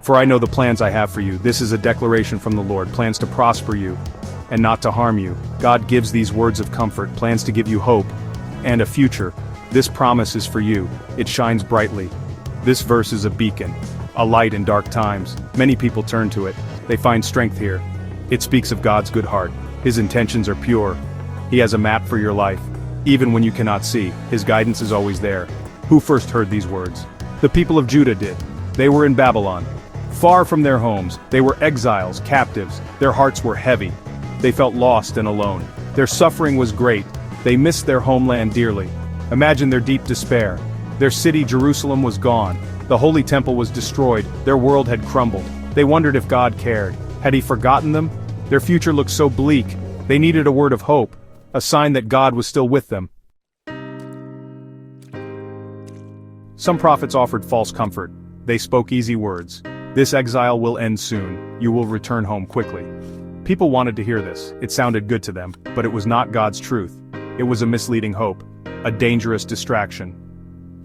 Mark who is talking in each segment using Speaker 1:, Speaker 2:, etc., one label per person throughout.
Speaker 1: For I know the plans I have for you. This is a declaration from the Lord, plans to prosper you and not to harm you. God gives these words of comfort, plans to give you hope and a future. This promise is for you. It shines brightly. This verse is a beacon, a light in dark times. Many people turn to it. They find strength here. It speaks of God's good heart. His intentions are pure. He has a map for your life. Even when you cannot see, His guidance is always there. Who first heard these words? The people of Judah did. They were in Babylon, far from their homes. They were exiles, captives. Their hearts were heavy. They felt lost and alone. Their suffering was great. They missed their homeland dearly. Imagine their deep despair. Their city, Jerusalem, was gone. The holy temple was destroyed. Their world had crumbled. They wondered if God cared. Had He forgotten them? Their future looked so bleak. They needed a word of hope, a sign that God was still with them. Some prophets offered false comfort. They spoke easy words. This exile will end soon. You will return home quickly. People wanted to hear this. It sounded good to them, but it was not God's truth. It was a misleading hope, a dangerous distraction.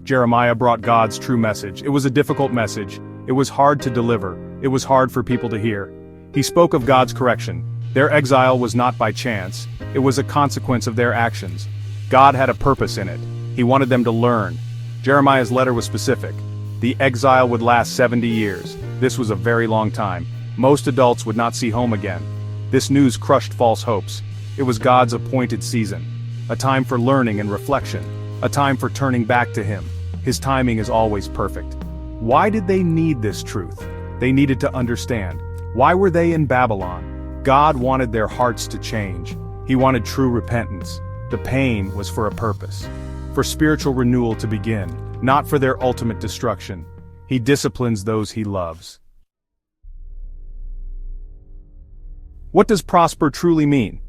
Speaker 1: Jeremiah brought God's true message. It was a difficult message. It was hard to deliver. It was hard for people to hear. He spoke of God's correction. Their exile was not by chance. It was a consequence of their actions. God had a purpose in it. He wanted them to learn. Jeremiah's letter was specific. The exile would last 70 years. This was a very long time. Most adults would not see home again. This news crushed false hopes. It was God's appointed season. A time for learning and reflection. A time for turning back to Him. His timing is always perfect. Why did they need this truth? They needed to understand. Why were they in Babylon? God wanted their hearts to change. He wanted true repentance. The pain was for a purpose. For spiritual renewal to begin, not for their ultimate destruction. He disciplines those He loves. What does prosper truly mean?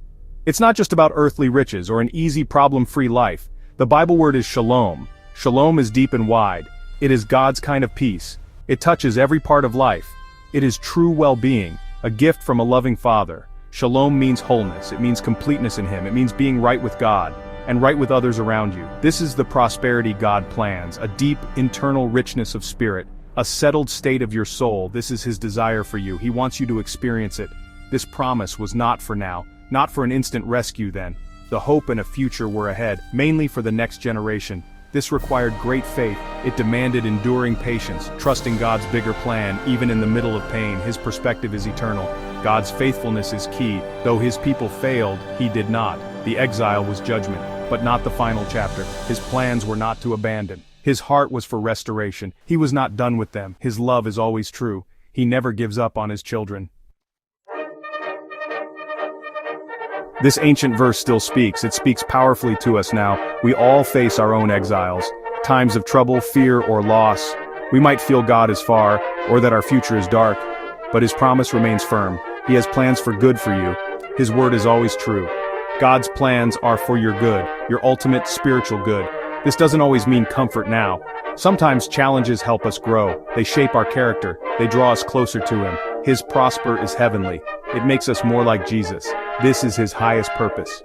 Speaker 1: It's not just about earthly riches or an easy problem-free life. The Bible word is shalom. Shalom is deep and wide. It is God's kind of peace. It touches every part of life. It is true well-being, a gift from a loving Father. Shalom means wholeness. It means completeness in Him. It means being right with God and right with others around you. This is the prosperity God plans, a deep internal richness of spirit, a settled state of your soul. This is His desire for you. He wants you to experience it. This promise was not for now, not for an instant rescue then. The hope and a future were ahead, mainly for the next generation. This required great faith. It demanded enduring patience, trusting God's bigger plan, even in the middle of pain. His perspective is eternal. God's faithfulness is key. Though His people failed, He did not. The exile was judgment, but not the final chapter. His plans were not to abandon. His heart was for restoration. He was not done with them. His love is always true. He never gives up on His children. This ancient verse still speaks. It speaks powerfully to us now. We all face our own exiles, times of trouble, fear, or loss. We might feel God is far, or that our future is dark, but His promise remains firm. He has plans for good for you. His word is always true. God's plans are for your good, your ultimate spiritual good. This doesn't always mean comfort now. Sometimes challenges help us grow. They shape our character. They draw us closer to Him. His prosper is heavenly. It makes us more like Jesus. This is His highest purpose.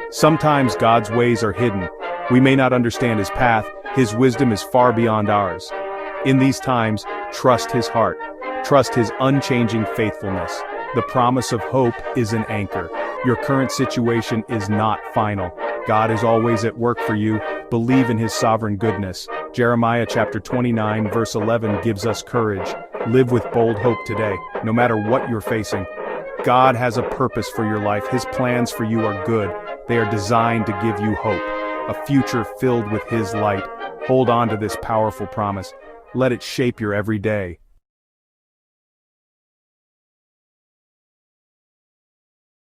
Speaker 1: Sometimes God's ways are hidden. We may not understand His path. His wisdom is far beyond ours. In these times, trust His heart. Trust His unchanging faithfulness. The promise of hope is an anchor. Your current situation is not final. God is always at work for you. Believe in His sovereign goodness. Jeremiah chapter 29 verse 11 gives us courage. Live with bold hope today, no matter what you're facing. God has a purpose for your life. His plans for you are good. They are designed to give you hope, a future filled with His light. Hold on to this powerful promise. Let it shape your every day.